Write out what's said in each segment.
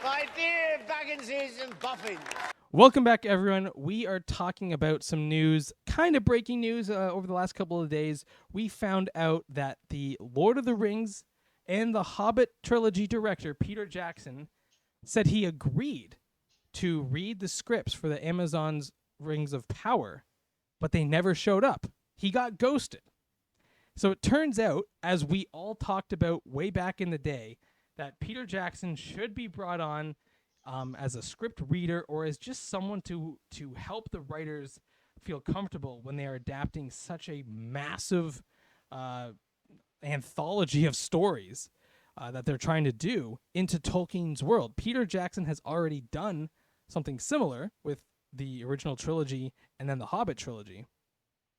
My dear Bagginses and Buffins. Welcome back, everyone. We are talking about some news, kind of breaking news over the last couple of days. We found out that the Lord of the Rings and the Hobbit trilogy director, Peter Jackson, said he agreed to read the scripts for the Amazon's Rings of Power, but they never showed up. He got ghosted. So it turns out, as we all talked about way back in the day, that Peter Jackson should be brought on as a script reader or as just someone to help the writers feel comfortable when they are adapting such a massive anthology of stories that they're trying to do into Tolkien's world. Peter Jackson has already done something similar with the original trilogy and then the Hobbit trilogy.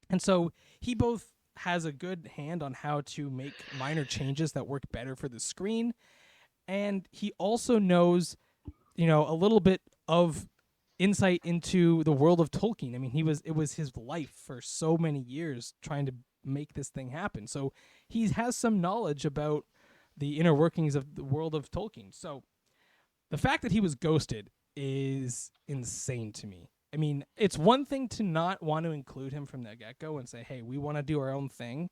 And so he both has a good hand on how to make minor changes that work better for the screen, and he also knows, a little bit of insight into the world of Tolkien. I mean, it was his life for so many years trying to make this thing happen. So he has some knowledge about the inner workings of the world of Tolkien. So the fact that he was ghosted is insane to me. I mean, it's one thing to not want to include him from the get-go and say, hey, we want to do our own thing.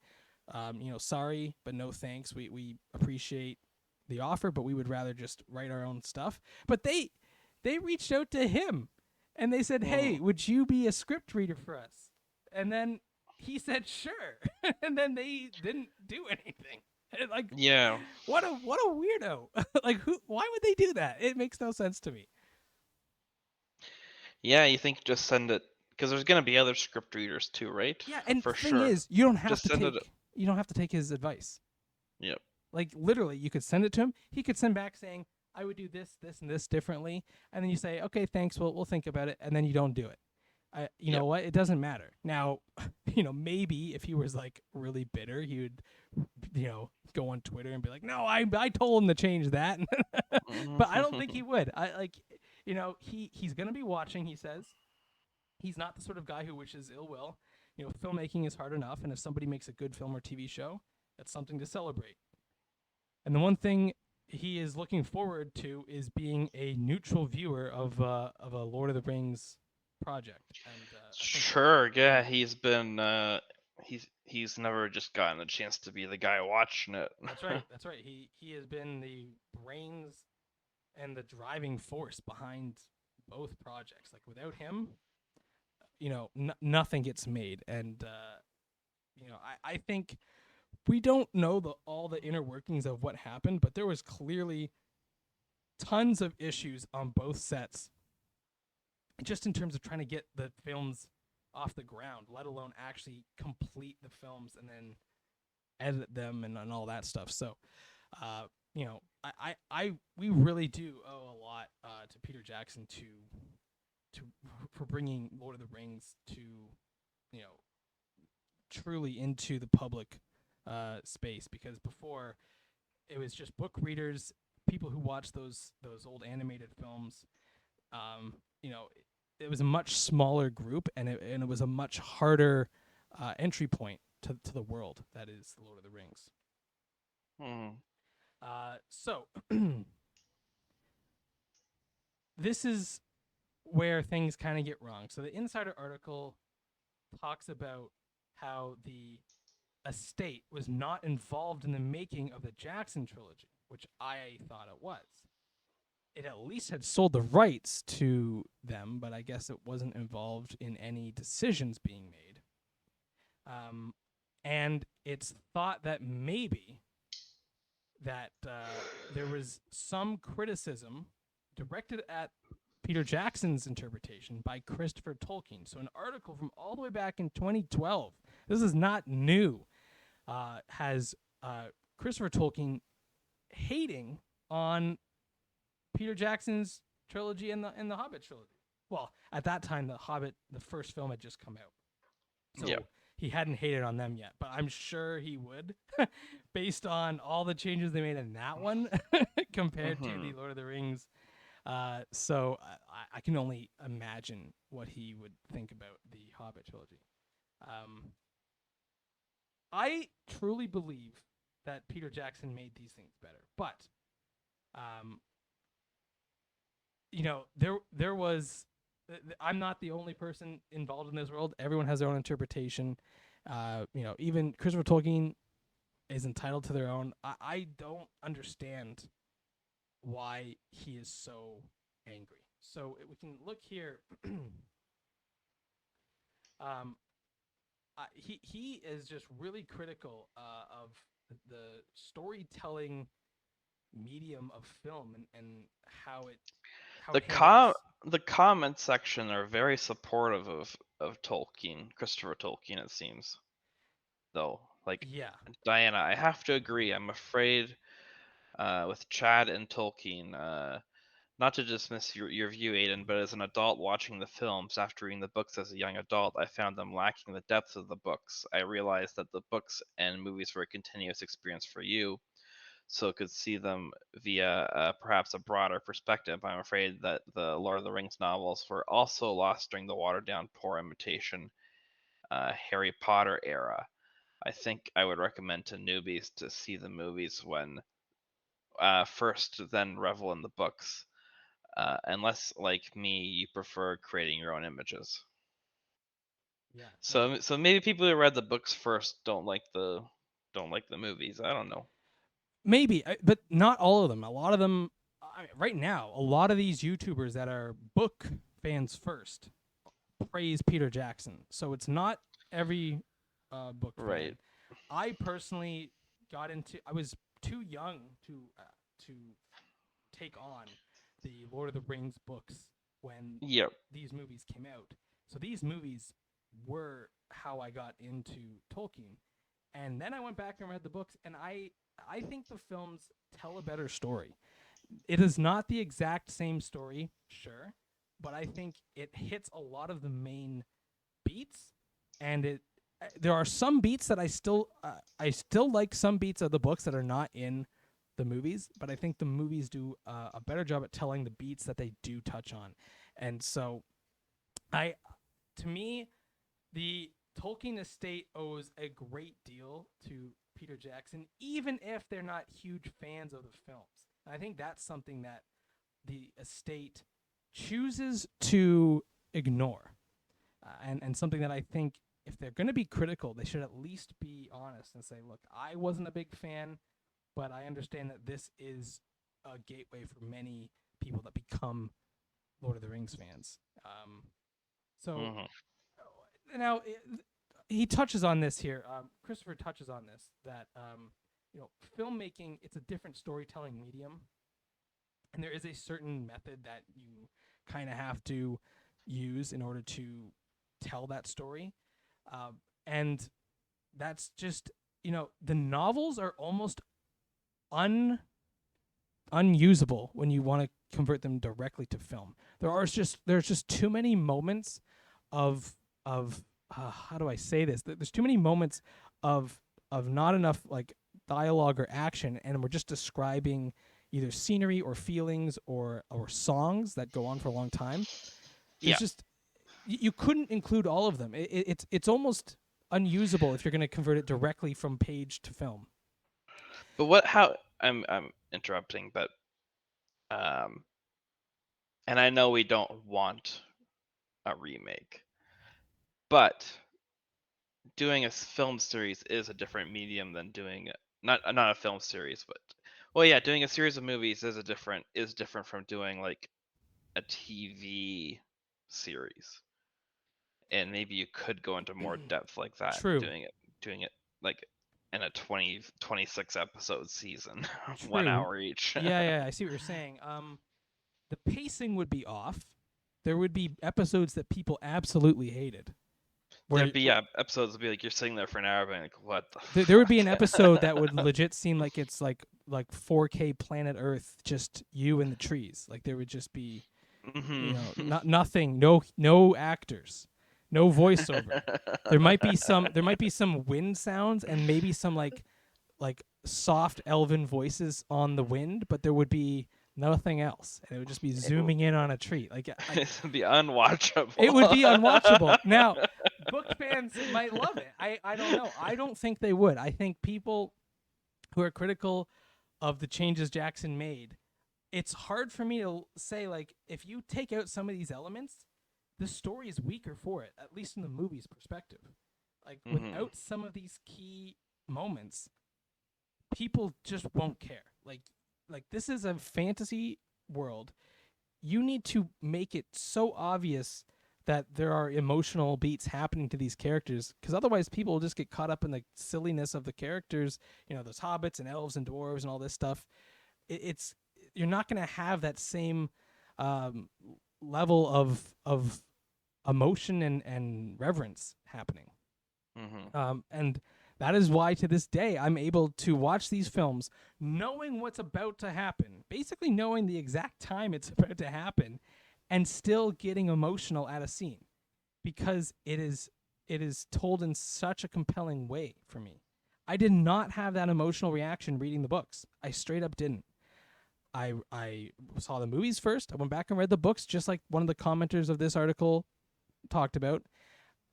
Sorry, but no thanks. We appreciate the offer, but we would rather just write our own stuff. But they reached out to him and they said, hey, would you be a script reader for us? And then he said, sure. And then they didn't do anything. Like, Yeah. what a weirdo. Like, why would they do that? It makes no sense to me. Yeah, you think just send it because there's gonna be other script readers too, right? Yeah, and For the thing sure. is, you don't have Just to send take it. you don't have to take his advice. Yep. Like, literally, you could send it to him. He could send back saying, I would do this, this, and this differently. And then you say, okay, thanks, we'll think about it. And then you don't do it. You know what? It doesn't matter. Now, maybe if he was like really bitter, he would, go on Twitter and be like, no, I told him to change that. But I don't think he would. He's going to be watching, he says. He's not the sort of guy who wishes ill will. Filmmaking is hard enough. And if somebody makes a good film or TV show, that's something to celebrate. And the one thing he is looking forward to is being a neutral viewer of a Lord of the Rings project. And Sure. Yeah, he's been. He's never just gotten a chance to be the guy watching it. That's right. That's right. He has been the brains and the driving force behind both projects. Like, without him, nothing gets made. And I think we don't know all the inner workings of what happened, but there was clearly tons of issues on both sets, just in terms of trying to get the films off the ground, let alone actually complete the films and then edit them and all that stuff. So, we really do owe a lot to Peter Jackson for bringing Lord of the Rings to, truly into the public space, because before it was just book readers, people who watched those old animated films. It was a much smaller group, and it was a much harder entry point to the world that is the Lord of the Rings. So this is where things kind of get wrong. So the Insider article talks about how the estate was not involved in the making of the Jackson trilogy, which I thought it was. It at least had sold the rights to them, but I guess it wasn't involved in any decisions being made. And it's thought that maybe that there was some criticism directed at Peter Jackson's interpretation by Christopher Tolkien. So an article from all the way back in 2012, this is not new, has Christopher Tolkien hating on Peter Jackson's trilogy and the Hobbit trilogy. Well, at that time, the Hobbit, the first film, had just come out. So he hadn't hated on them yet, but I'm sure he would, based on all the changes they made in that one compared to the Lord of the Rings. So I can only imagine what he would think about the Hobbit trilogy. I truly believe that Peter Jackson made these things better, but there was. I'm not the only person involved in this world. Everyone has their own interpretation. Even Christopher Tolkien is entitled to their own. I don't understand why he is so angry. So we can look here. He is just really critical of the storytelling medium of film and how it how The it handles. the comment section are very supportive of Tolkien, Christopher Tolkien, it seems. Though, like Yeah, Diana, I have to agree. I'm afraid with Chad and Tolkien, not to dismiss your view, Aiden, but as an adult watching the films after reading the books as a young adult, I found them lacking the depth of the books. I realized that the books and movies were a continuous experience for you, so could see them via perhaps a broader perspective. I'm afraid that the Lord of the Rings novels were also lost during the watered down, poor imitation Harry Potter era. I think I would recommend to newbies to see the movies when first, then revel in the books, unless, like me, you prefer creating your own images. yeah. No, So maybe people who read the books first don't like the movies. I don't know. maybe, but not all of them. A lot of them, right now, a lot of these YouTubers that are book fans first praise Peter Jackson. So it's not every book Right. fan. I personally got into. I was too young to take on the Lord of the Rings books when Yep. these movies came out. So these movies were how I got into Tolkien. And then I went back and read the books, and I think the films tell a better story. It is not the exact same story, sure, but I think it hits a lot of the main beats, and there are some beats that I still like some beats of the books that are not in the movies, but I think the movies do a better job at telling the beats that they do touch on. And so I to me the Tolkien estate owes a great deal to Peter Jackson, even if they're not huge fans of the films. And I think that's something that the estate chooses to ignore, and something that I think if they're going to be critical, they should at least be honest and say, "Look, I wasn't a big fan, but I understand that this is a gateway for many people that become Lord of the Rings fans." So Hmm. now he touches on this here. Christopher touches on this that filmmaking, it's a different storytelling medium, and there is a certain method that you kind of have to use in order to tell that story, and that's just the novels are almost unusable when you want to convert them directly to film. There's just too many moments of how do I say this? There's too many moments of not enough like dialogue or action, and we're just describing either scenery or feelings or songs that go on for a long time. Yeah. There's just you couldn't include all of them. It's almost unusable if you're going to convert it directly from page to film. But what? How? I'm interrupting, but um, and I know we don't want a remake, but doing a film series is a different medium than doing not a film series, but well, yeah, doing a series of movies is different from doing like a TV series. And maybe you could go into more depth like that, True, doing it like in a 26 episode season, one true. hour each. Yeah, I see what you're saying. The pacing would be off. There would be episodes that people absolutely hated. Where There'd be episodes would be like you're sitting there for an hour being like, what the there would be fuck? an episode that would legit seem like it's like 4K planet Earth, just you and the trees. Like there would just be Mhm. nothing, no actors, no voiceover. There might be some wind sounds and maybe some like soft elven voices on the wind, but there would be nothing else, and it would just be zooming in on a tree. Like It'd be unwatchable. it would be unwatchable. Now, book fans might love it. I don't know. I don't think they would. I think people who are critical of the changes Jackson made, it's hard for me to say, like, if you take out some of these elements, the story is weaker for it, at least in the movie's perspective. Like, without some of these key moments, people just won't care. Like this is a fantasy world. You need to make it so obvious that there are emotional beats happening to these characters, because otherwise people will just get caught up in the silliness of the characters. You know, there's hobbits and elves and dwarves and all this stuff. It's you're not going to have that same level of emotion and reverence happening. And that is why to this day I'm able to watch these films knowing what's about to happen, basically knowing the exact time it's about to happen, and still getting emotional at a scene, because it is told in such a compelling way for me. I did not have that emotional reaction reading the books. I straight up didn't. I saw the movies first. I went back and read the books, just like one of the commenters of this article talked about.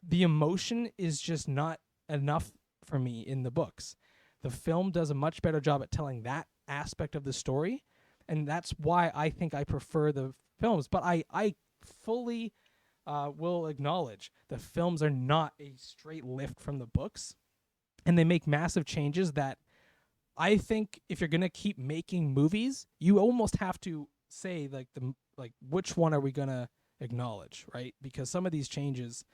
The emotion is just not enough for me in the books. The film does a much better job at telling that aspect of the story, and that's why I think I prefer the films. But I fully will acknowledge the films are not a straight lift from the books, and they make massive changes that I think if you're going to keep making movies, you almost have to say like which one are we going to acknowledge, right? Because some of these changes,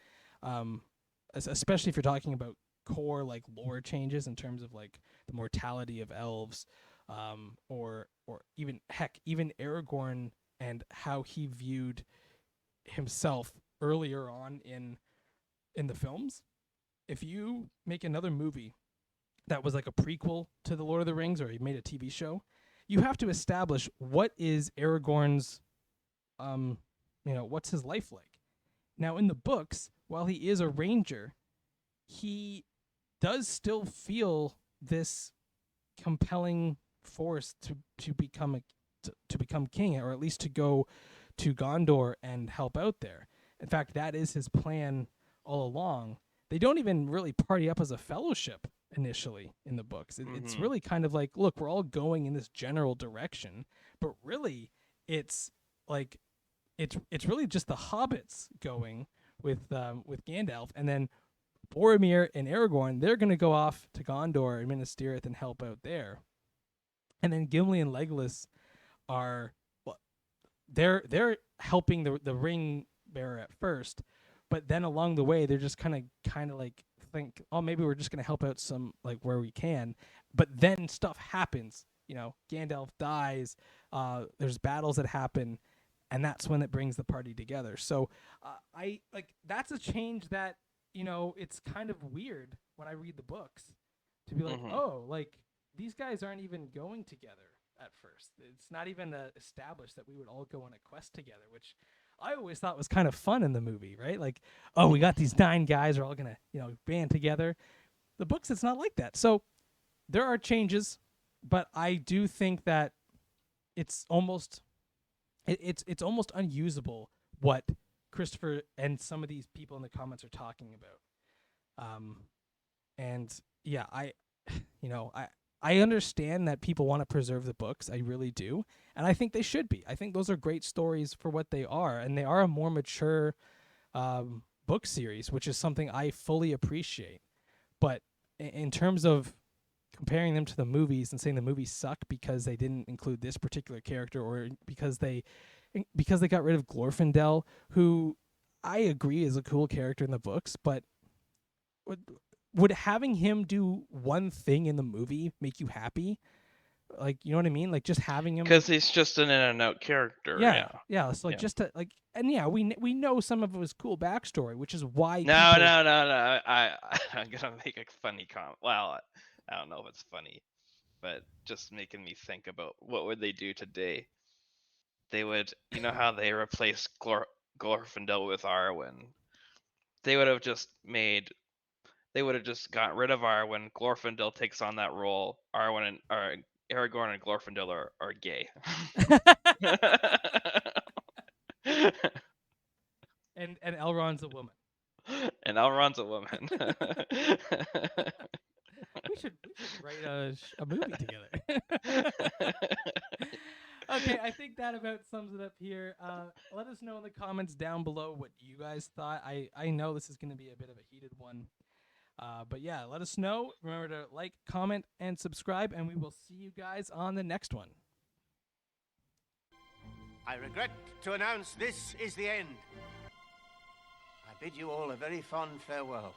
especially if you're talking about core like lore changes in terms of like the mortality of elves, or even Aragorn and how he viewed himself earlier on in the films. If you make another movie that was like a prequel to the Lord of the Rings, or you made a TV show, you have to establish what is Aragorn's what's his life like. Now in the books, while he is a ranger, he does still feel this compelling force to become king, or at least to go to Gondor and help out there. In fact, that is his plan all along. They don't even really party up as a fellowship initially in the books. It's really kind of like, look, we're all going in this general direction, but really it's like it's really just the hobbits going with Gandalf, and then Boromir and Aragorn, they're going to go off to Gondor and Minas Tirith and help out there. And then Gimli and Legolas are, well, they're helping the ring bearer at first, but then along the way they're just kind of like think, oh, maybe we're just going to help out some, like, where we can. But then stuff happens. You know, Gandalf dies, there's battles that happen, and that's when it brings the party together. So I like, that's a change that, you know, it's kind of weird when I read the books to be like, oh, like, these guys aren't even going together at first. It's not even established that we would all go on a quest together, which I always thought was kind of fun in the movie, right? Like, oh, we got these 9 guys, we're all going to, you know, band together. The books, it's not like that. So there are changes, but I do think that it's almost it's almost unusable what Christopher and some of these people in the comments are talking about. And yeah, I understand that people want to preserve the books. I really do. And I think they should be. I think those are great stories for what they are. And they are a more mature book series, which is something I fully appreciate. But in terms of comparing them to the movies and saying the movies suck because they didn't include this particular character, or because they got rid of Glorfindel, who I agree is a cool character in the books, but would having him do one thing in the movie make you happy? Like, you know what I mean? Like, just having him, because he's just an in and out character. Yeah. So like, just to like, and yeah, we know some of his cool backstory, which is why. No. I'm gonna make a funny comment. Well, I don't know if it's funny, but just making me think about what would they do today. They would, you know how they replaced Glorfindel with Arwen. They would have just got rid of Arwen. Glorfindel takes on that role. Arwen and Aragorn and Glorfindel are gay. and Elrond's a woman. And Elrond's a woman. We should write a movie together. Okay, about sums it up here. Let us know in the comments down below what you guys thought. I know this is going to be a bit of a heated one. But yeah, let us know. Remember to like, comment, and subscribe, and we will see you guys on the next one. I regret to announce this is the end. I bid you all a very fond farewell.